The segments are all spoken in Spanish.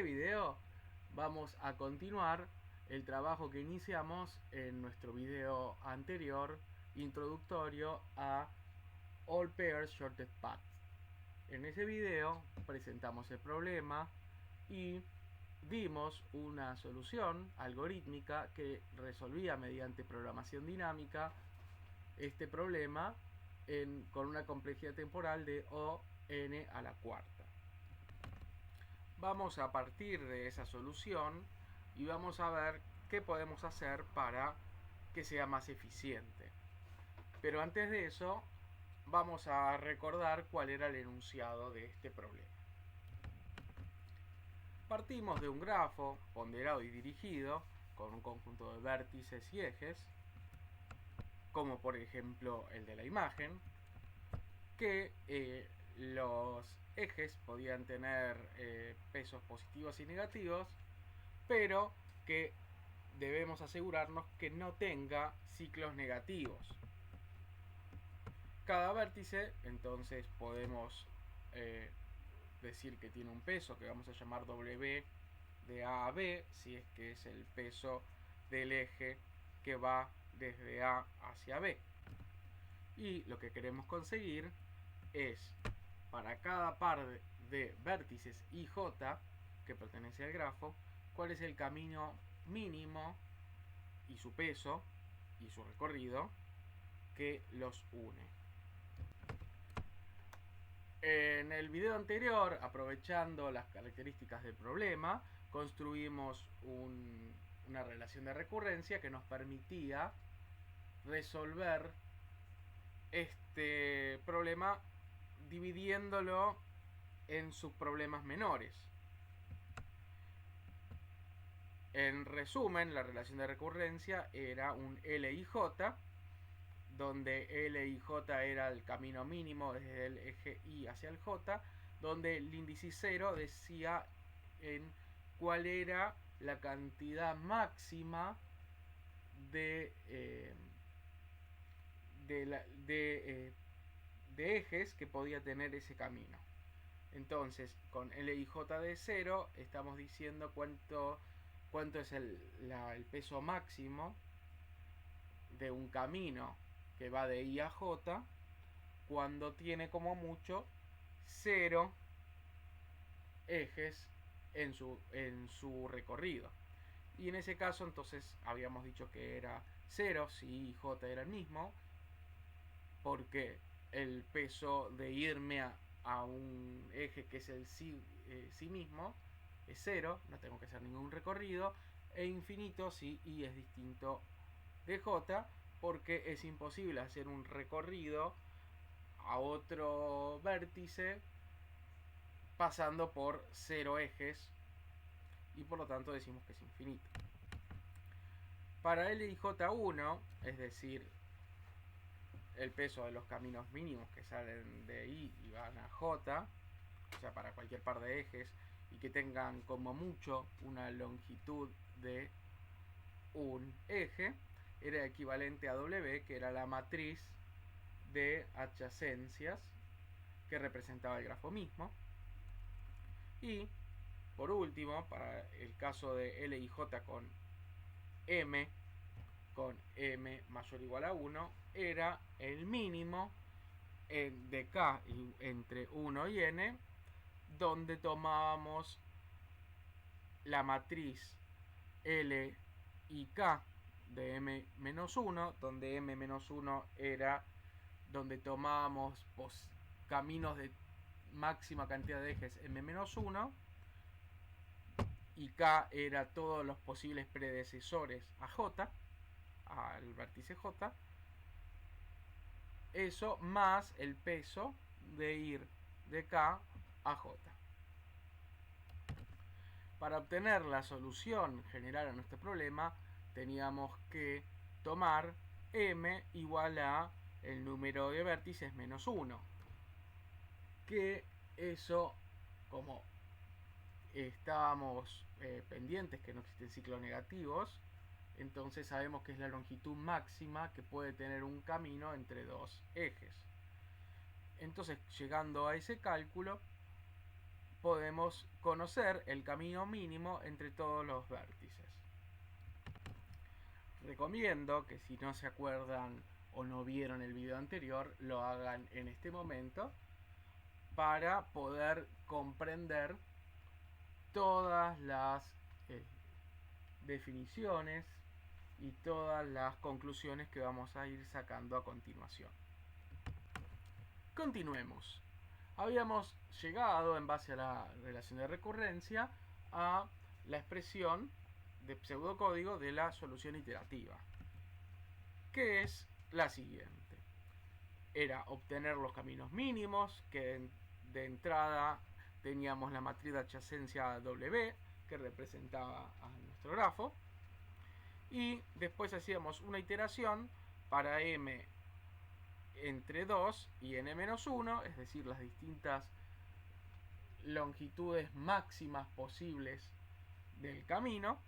video vamos a continuar el trabajo que iniciamos en nuestro video anterior, introductorio a All Pairs Shortest Paths. En ese video presentamos el problema y vimos una solución algorítmica que resolvía mediante programación dinámica este problema con una complejidad temporal de O(n) a la cuarta. Vamos a partir de esa solución y vamos a ver qué podemos hacer para que sea más eficiente. Pero antes de eso, vamos a recordar cuál era el enunciado de este problema. Partimos de un grafo ponderado y dirigido con un conjunto de vértices y ejes, como por ejemplo el de la imagen, que los ejes podían tener pesos positivos y negativos, pero que debemos asegurarnos que no tenga ciclos negativos. Cada vértice, entonces, podemos decir que tiene un peso que vamos a llamar W de A a B, si es que es el peso del eje que va desde A hacia B. Y lo que queremos conseguir es, para cada par de vértices IJ que pertenece al grafo, cuál es el camino mínimo y su peso y su recorrido que los une. En el video anterior, aprovechando las características del problema, construimos una relación de recurrencia que nos permitía resolver este problema dividiéndolo en subproblemas menores. En resumen, la relación de recurrencia era un LIJ, donde L y J era el camino mínimo desde el eje Y hacia el J, donde el índice 0 decía en cuál era la cantidad máxima de ejes que podía tener ese camino. Entonces, con L y J de 0 estamos diciendo cuánto es el peso máximo de un camino que va de I a J cuando tiene como mucho 0 ejes en su recorrido. Y en ese caso entonces habíamos dicho que era 0 si I y J era el mismo, porque el peso de irme a un eje que es el sí mismo es 0, no tengo que hacer ningún recorrido, e infinito si I es distinto de J, porque es imposible hacer un recorrido a otro vértice pasando por 0 ejes, y por lo tanto decimos que es infinito. Para L y J1, es decir, el peso de los caminos mínimos que salen de I y van a J, o sea, para cualquier par de ejes, y que tengan como mucho una longitud de un eje, era equivalente a W, que era la matriz de adyacencias que representaba el grafo mismo. Y por último, para el caso de L y J con M mayor o igual a 1, era el mínimo de K entre 1 y N, donde tomábamos la matriz L y K de M-1, donde M-1 era donde tomábamos caminos de máxima cantidad de ejes M-1, y K era todos los posibles predecesores a J, al vértice J. Eso más el peso de ir de K a J. Para obtener la solución general a nuestro problema, teníamos que tomar M igual a el número de vértices menos 1. Que eso, como estábamos pendientes que no existen ciclos negativos, entonces sabemos que es la longitud máxima que puede tener un camino entre dos ejes. Entonces, llegando a ese cálculo, podemos conocer el camino mínimo entre todos los vértices. Recomiendo que si no se acuerdan o no vieron el video anterior, lo hagan en este momento para poder comprender todas las definiciones y todas las conclusiones que vamos a ir sacando a continuación. Continuemos. Habíamos llegado, en base a la relación de recurrencia, a la expresión de pseudocódigo de la solución iterativa, que es la siguiente. Era obtener los caminos mínimos, que de entrada teníamos la matriz de adyacencia W, que representaba a nuestro grafo, y después hacíamos una iteración para m entre 2 y n-1, es decir, las distintas longitudes máximas posibles del camino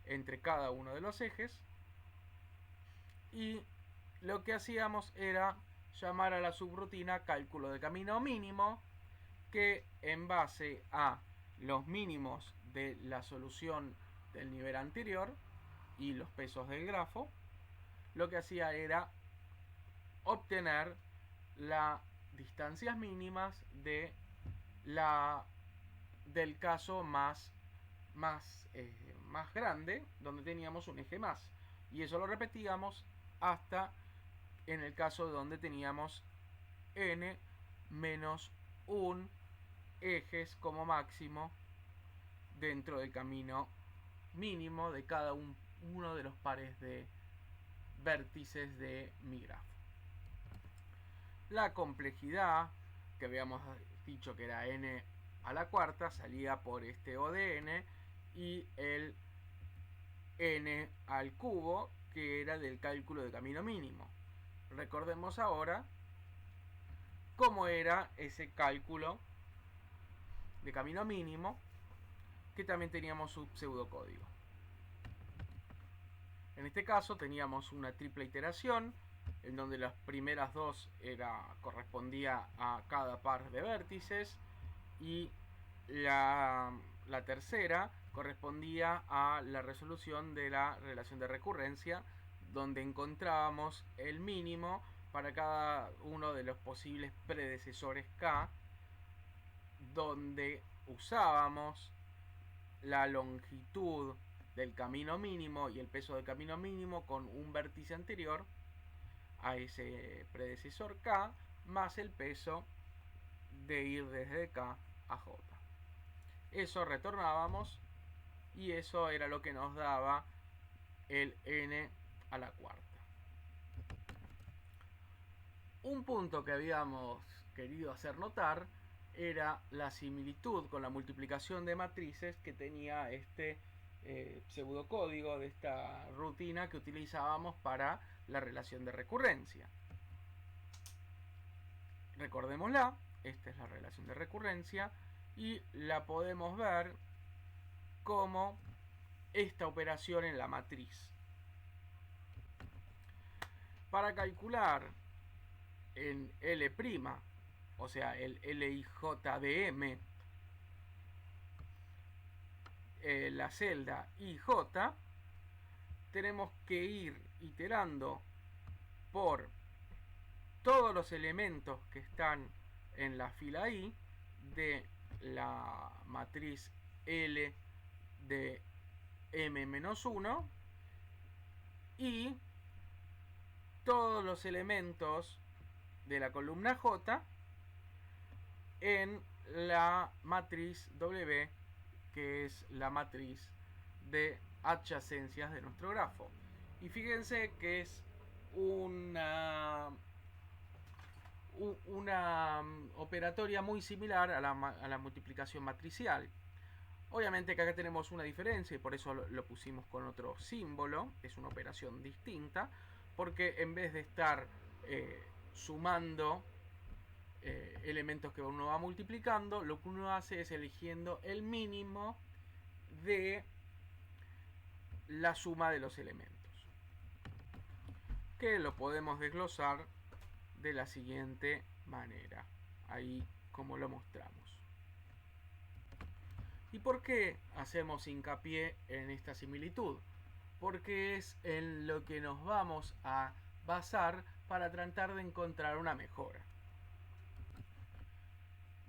entre cada uno de los ejes, y lo que hacíamos era llamar a la subrutina cálculo de camino mínimo, que en base a los mínimos de la solución del nivel anterior y los pesos del grafo, lo que hacía era obtener las distancias mínimas del caso más grande, donde teníamos un eje más, y eso lo repetíamos hasta en el caso donde teníamos n menos 1 ejes como máximo dentro del camino mínimo de cada uno de los pares de vértices de mi grafo. La complejidad, que habíamos dicho que era n a la cuarta, salía por este O de n, y el n al cubo, que era del cálculo de camino mínimo. Recordemos ahora cómo era ese cálculo de camino mínimo, que también teníamos su pseudocódigo. En este caso teníamos una triple iteración, en donde las primeras dos correspondía a cada par de vértices, y la tercera correspondía a la resolución de la relación de recurrencia, donde encontrábamos el mínimo para cada uno de los posibles predecesores K, donde usábamos la longitud del camino mínimo y el peso del camino mínimo con un vértice anterior a ese predecesor K, más el peso de ir desde K a J. Eso retornábamos, y eso era lo que nos daba el n a la cuarta. Un punto que habíamos querido hacer notar era la similitud con la multiplicación de matrices que tenía este pseudocódigo de esta rutina que utilizábamos para la relación de recurrencia. Recordémosla, esta es la relación de recurrencia, y la podemos ver como esta operación en la matriz. Para calcular en L', o sea, el LIJ de M, la celda IJ, tenemos que ir iterando por todos los elementos que están en la fila I de la matriz L de M-1, y todos los elementos de la columna J en la matriz W, que es la matriz de adyacencias de nuestro grafo. Y fíjense que es una operatoria muy similar a la multiplicación matricial. Obviamente que acá tenemos una diferencia, y por eso lo pusimos con otro símbolo. Es una operación distinta, porque en vez de estar sumando elementos que uno va multiplicando, lo que uno hace es eligiendo el mínimo de la suma de los elementos, que lo podemos desglosar de la siguiente manera, ahí como lo mostramos. ¿Y por qué hacemos hincapié en esta similitud? Porque es en lo que nos vamos a basar para tratar de encontrar una mejora.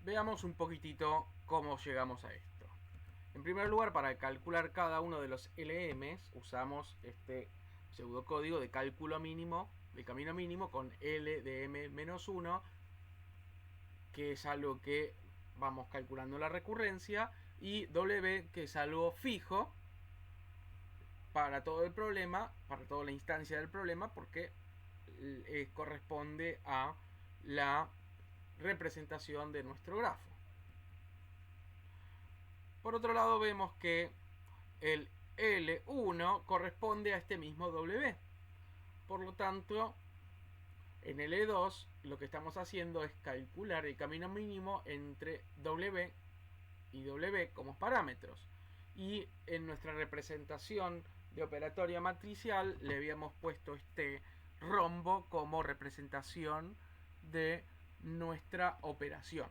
Veamos un poquitito cómo llegamos a esto. En primer lugar, para calcular cada uno de los LMs, usamos este pseudocódigo de cálculo mínimo, de camino mínimo, con L de M-1, que es algo que vamos calculando la recurrencia, y W, que es algo fijo para todo el problema, para toda la instancia del problema, porque corresponde a la representación de nuestro grafo. Por otro lado, vemos que el L1 corresponde a este mismo W. Por lo tanto, en L2 lo que estamos haciendo es calcular el camino mínimo entre W y W como parámetros. Y en nuestra representación de operatoria matricial le habíamos puesto este rombo como representación de nuestra operación.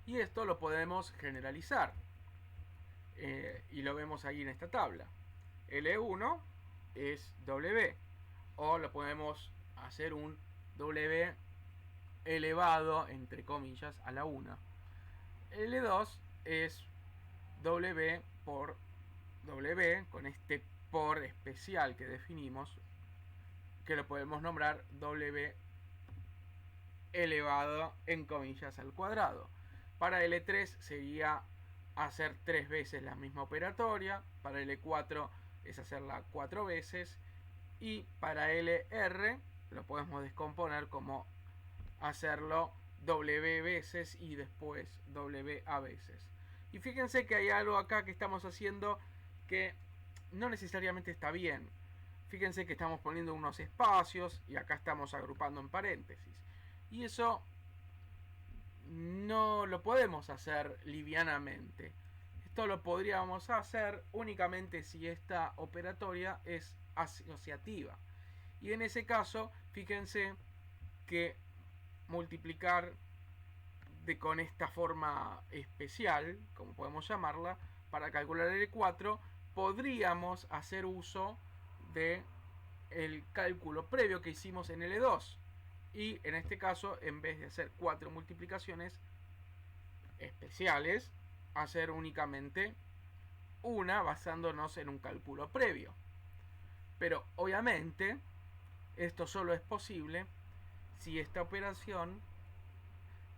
Y esto lo podemos generalizar. Y lo vemos ahí en esta tabla. L1 es W. O lo podemos hacer un W elevado, entre comillas, a la 1. L2 es W por W, con este por especial que definimos, que lo podemos nombrar W elevado, en comillas, al cuadrado. Para L3 sería hacer 3 veces la misma operatoria. Para L4 es hacerla 4 veces. Y para LR lo podemos descomponer como hacerlo W veces y después WA veces. Y fíjense que hay algo acá que estamos haciendo que no necesariamente está bien. Fíjense que estamos poniendo unos espacios y acá estamos agrupando en paréntesis. Y eso no lo podemos hacer livianamente. Esto lo podríamos hacer únicamente si esta operatoria es asociativa. Y en ese caso, fíjense que multiplicar con esta forma especial, como podemos llamarla, para calcular el 4, podríamos hacer uso de el cálculo previo que hicimos en L2. Y en este caso, en vez de hacer 4 multiplicaciones especiales, hacer únicamente una basándonos en un cálculo previo. Pero obviamente esto solo es posible si esta operación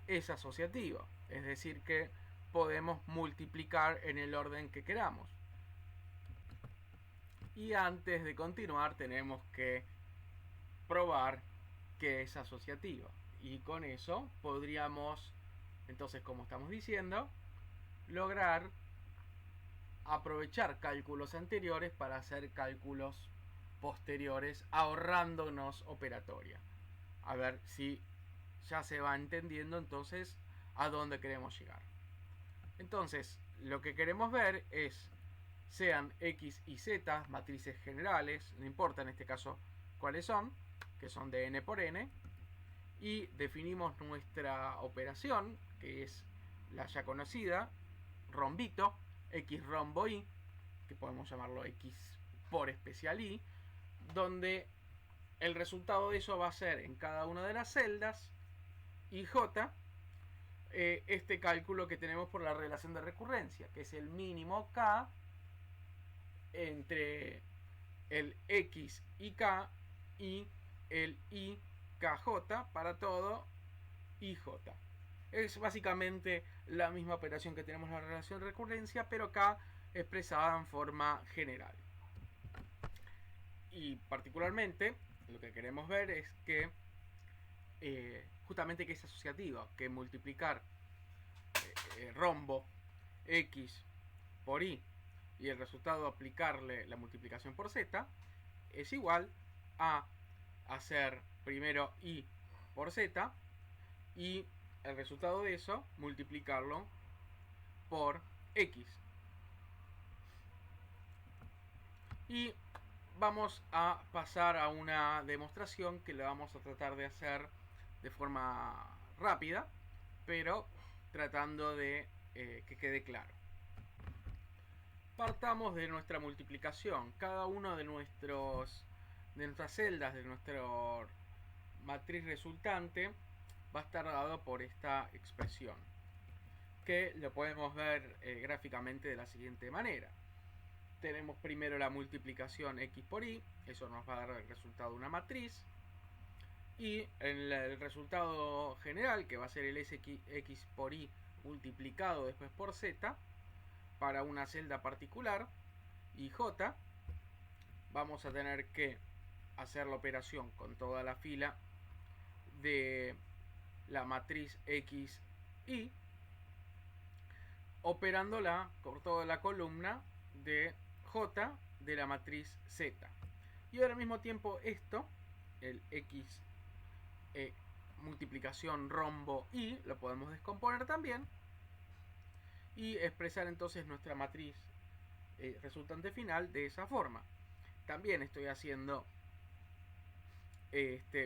es asociativa, es decir que podemos multiplicar en el orden que queramos. Y antes de continuar tenemos que probar que es asociativa, y con eso podríamos, entonces, como estamos diciendo, lograr aprovechar cálculos anteriores para hacer cálculos posteriores, ahorrándonos operatoria. A ver si ya se va entendiendo entonces a dónde queremos llegar. Entonces, lo que queremos ver es, sean X y Z matrices generales, no importa en este caso cuáles son, que son de n por n, y definimos nuestra operación, que es la ya conocida, rombito, X rombo Y, que podemos llamarlo X por especial Y, donde el resultado de eso va a ser en cada una de las celdas y J, este cálculo que tenemos por la relación de recurrencia, que es el mínimo K entre el X y K y el IKJ para todo IJ. Es básicamente la misma operación que tenemos en la relación de recurrencia, pero acá expresada en forma general. Y particularmente lo que queremos ver es que justamente que es asociativa, que multiplicar rombo X por Y y el resultado aplicarle la multiplicación por Z es igual a hacer primero Y por Z y el resultado de eso multiplicarlo por X. Y vamos a pasar a una demostración que la vamos a tratar de hacer de forma rápida, pero tratando de que quede claro. Partamos de nuestra multiplicación. Cada uno de nuestras celdas de nuestra matriz resultante va a estar dado por esta expresión, que lo podemos ver gráficamente de la siguiente manera. Tenemos primero la multiplicación x por y, eso nos va a dar el resultado de una matriz, y el resultado general, que va a ser el x por y multiplicado después por z, para una celda particular, y j, vamos a tener que hacer la operación con toda la fila de la matriz x, y operándola por toda la columna de j de la matriz z. Y ahora al mismo tiempo esto, el x multiplicación rombo y, lo podemos descomponer también y expresar entonces nuestra matriz resultante final de esa forma. También estoy haciendo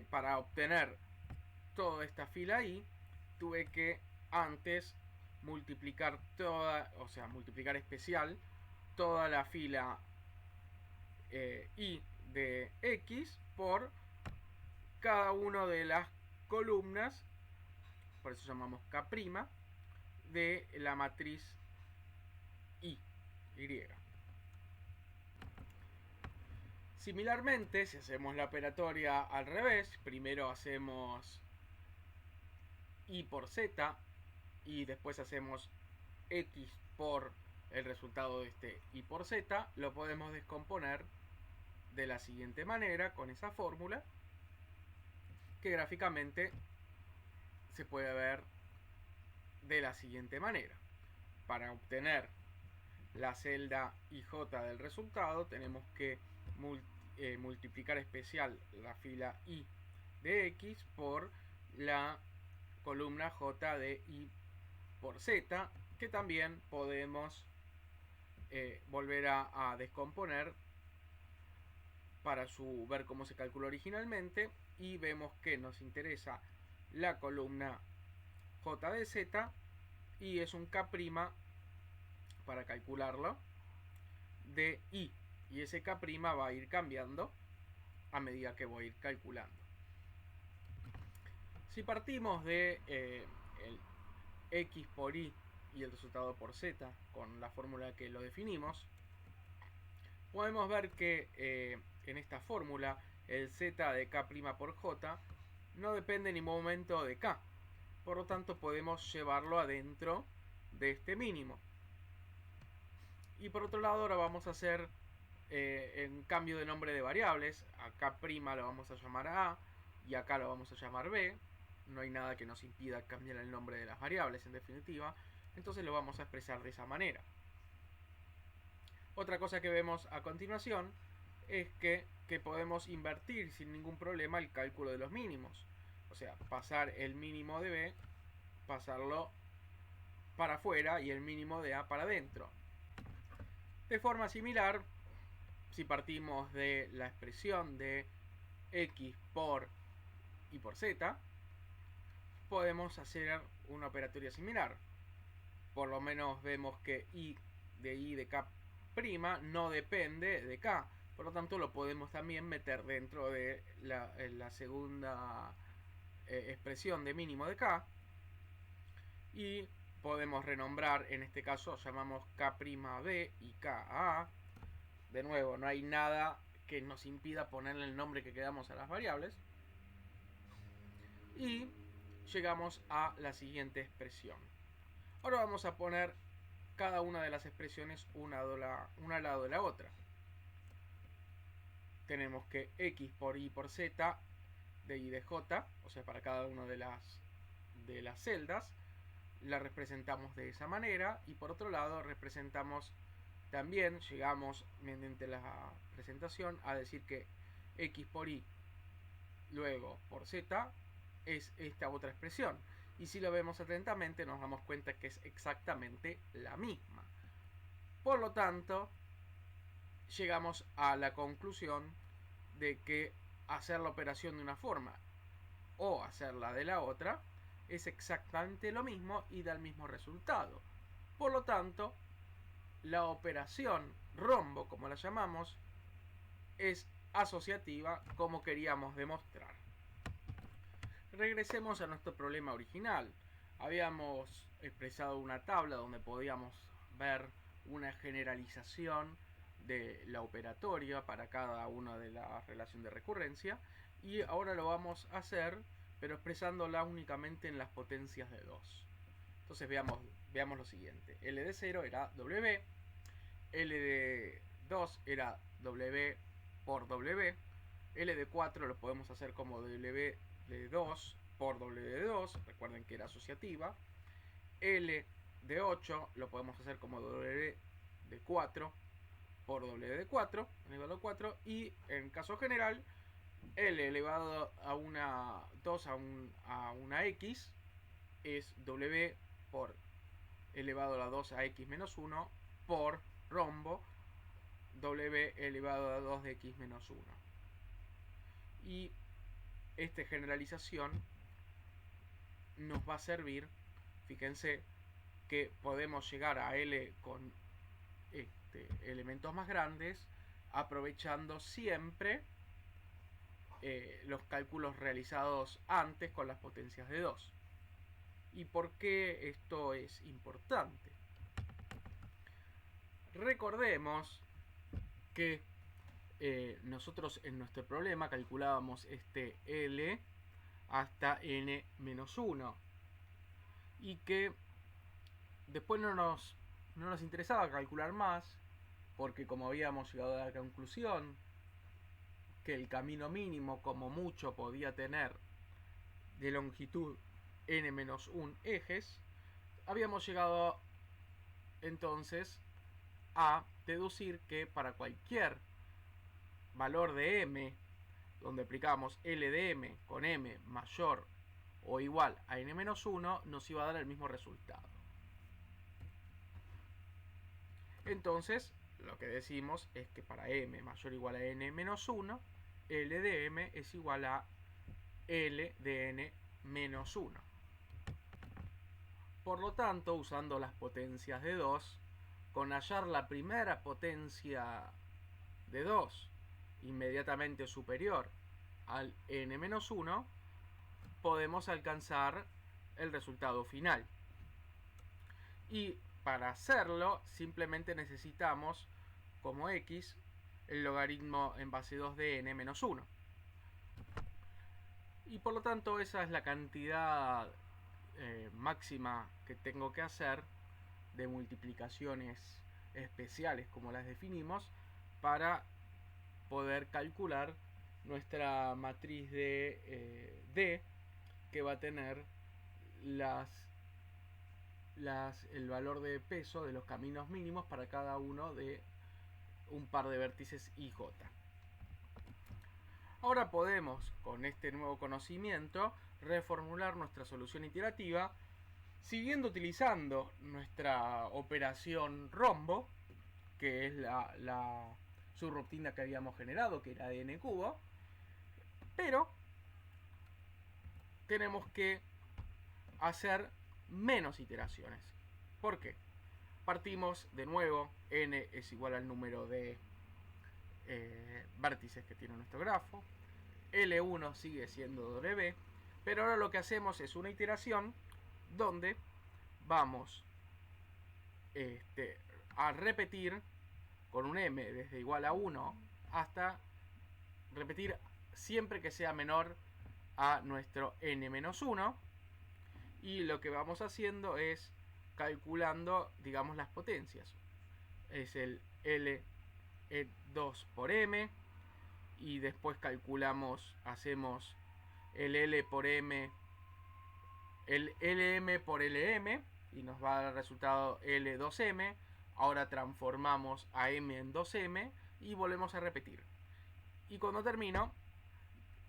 para obtener toda esta fila y tuve que antes multiplicar multiplicar especial toda la fila y de x por cada una de las columnas, por eso llamamos K', de la matriz y. Similarmente, si hacemos la operatoria al revés, primero hacemos y por z y después hacemos x por el resultado de este y por z, lo podemos descomponer de la siguiente manera con esa fórmula, que gráficamente se puede ver de la siguiente manera. Para obtener la celda IJ del resultado tenemos que multiplicar especial la fila I de X por la columna J de I por Z, que también podemos volver a descomponer para ver cómo se calculó originalmente, y vemos que nos interesa la columna J de Z y es un K' para calcularlo de I, y ese K' va a ir cambiando a medida que voy a ir calculando. Si partimos de el X por Y y el resultado por Z con la fórmula que lo definimos, podemos ver que en esta fórmula el Z de K' por J no depende en ningún momento de K, por lo tanto podemos llevarlo adentro de este mínimo. Y por otro lado ahora vamos a hacer en cambio de nombre de variables. A K' lo vamos a llamar A y acá lo vamos a llamar B. No hay nada que nos impida cambiar el nombre de las variables, en definitiva. Entonces lo vamos a expresar de esa manera. Otra cosa que vemos a continuación es que podemos invertir sin ningún problema el cálculo de los mínimos. O sea, pasar el mínimo de B, pasarlo para afuera, y el mínimo de A para adentro. De forma similar, si partimos de la expresión de X por Y por Z, podemos hacer una operatoria similar. Por lo menos vemos que I de K' no depende de K. Por lo tanto, lo podemos también meter dentro de la segunda expresión de mínimo de K. Y podemos renombrar, en este caso llamamos K'B y Ka. De nuevo, no hay nada que nos impida ponerle el nombre que queramos a las variables. Y llegamos a la siguiente expresión. Ahora vamos a poner cada una de las expresiones una al lado de la otra. Tenemos que X por Y por Z de Y de J, o sea, para cada una de las celdas, la representamos de esa manera. Y por otro lado representamos también, llegamos mediante la presentación a decir que X por Y luego por Z es esta otra expresión. Y si lo vemos atentamente nos damos cuenta que es exactamente la misma. Por lo tanto, llegamos a la conclusión de que hacer la operación de una forma o hacerla de la otra es exactamente lo mismo y da el mismo resultado. Por lo tanto, la operación rombo, como la llamamos, es asociativa como queríamos demostrar. Regresemos a nuestro problema original. Habíamos expresado una tabla donde podíamos ver una generalización de la operatoria para cada una de la relación de recurrencia, y ahora lo vamos a hacer pero expresándola únicamente en las potencias de 2. Entonces veamos lo siguiente. L de 0 era W, L de 2 era W por W, L de 4 lo podemos hacer como W de 2 por W de 2, recuerden que era asociativa. L de 8 lo podemos hacer como W de 4 por W de 4, elevado a 4, y en caso general, L elevado a una 2 a una X es W por elevado a la 2 a X menos 1 por rombo W elevado a 2 de X menos 1. Y esta generalización nos va a servir, fíjense, que podemos llegar a L con elementos más grandes aprovechando siempre los cálculos realizados antes con las potencias de 2. ¿Y por qué esto es importante? Recordemos que nosotros en nuestro problema calculábamos este L hasta n-1 y que después no nos interesaba calcular más, porque como habíamos llegado a la conclusión que el camino mínimo como mucho podía tener de longitud n-1 ejes, habíamos llegado entonces a deducir que para cualquier valor de m, donde aplicamos L de m con m mayor o igual a n-1, nos iba a dar el mismo resultado. Entonces, lo que decimos es que para m mayor o igual a n-1, L de m es igual a L de n-1. Por lo tanto, usando las potencias de 2, con hallar la primera potencia de 2 inmediatamente superior al n-1, podemos alcanzar el resultado final. Y para hacerlo, simplemente necesitamos como x el logaritmo en base 2 de n-1. Y por lo tanto, esa es la cantidad máxima que tengo que hacer de multiplicaciones especiales, como las definimos, para poder calcular nuestra matriz de D, que va a tener el valor de peso de los caminos mínimos para cada uno de un par de vértices IJ. Ahora podemos, con este nuevo conocimiento, reformular nuestra solución iterativa siguiendo utilizando nuestra operación rombo, que es la subrutina que habíamos generado, que era de n cubo, pero tenemos que hacer menos iteraciones. ¿Por qué? Partimos de nuevo, n es igual al número de vértices que tiene nuestro grafo, L1 sigue siendo W, pero ahora lo que hacemos es una iteración donde vamos a repetir con un m desde igual a 1 hasta repetir siempre que sea menor a nuestro n-1, y lo que vamos haciendo es calculando, digamos, las potencias. Es el L2 por m, y después hacemos el L por m, el LM por LM, y nos va a dar el resultado L2M. Ahora transformamos a M en 2M y volvemos a repetir. Y cuando termino,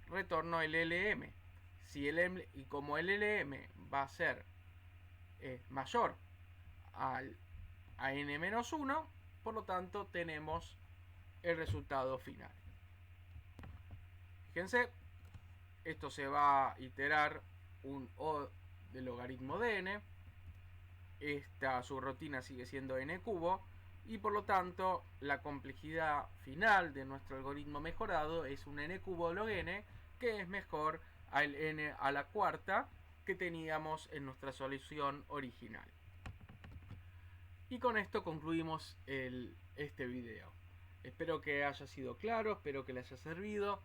retorno el LM. Y como el LM va a ser mayor a n-1, por lo tanto tenemos el resultado final. Fíjense, esto se va a iterar un O del logaritmo de n, esta subrutina sigue siendo n cubo y por lo tanto la complejidad final de nuestro algoritmo mejorado es un n cubo log n, que es mejor al n a la cuarta que teníamos en nuestra solución original. Y con esto concluimos este video. Espero que haya sido claro, espero que les haya servido.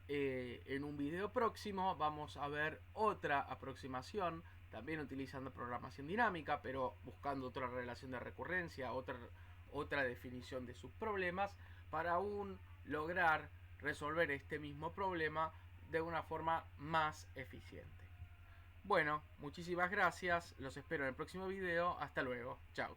En un video próximo vamos a ver otra aproximación, también utilizando programación dinámica, pero buscando otra relación de recurrencia, otra definición de sus problemas, para aún lograr resolver este mismo problema de una forma más eficiente. Bueno, muchísimas gracias, los espero en el próximo video, hasta luego, chao.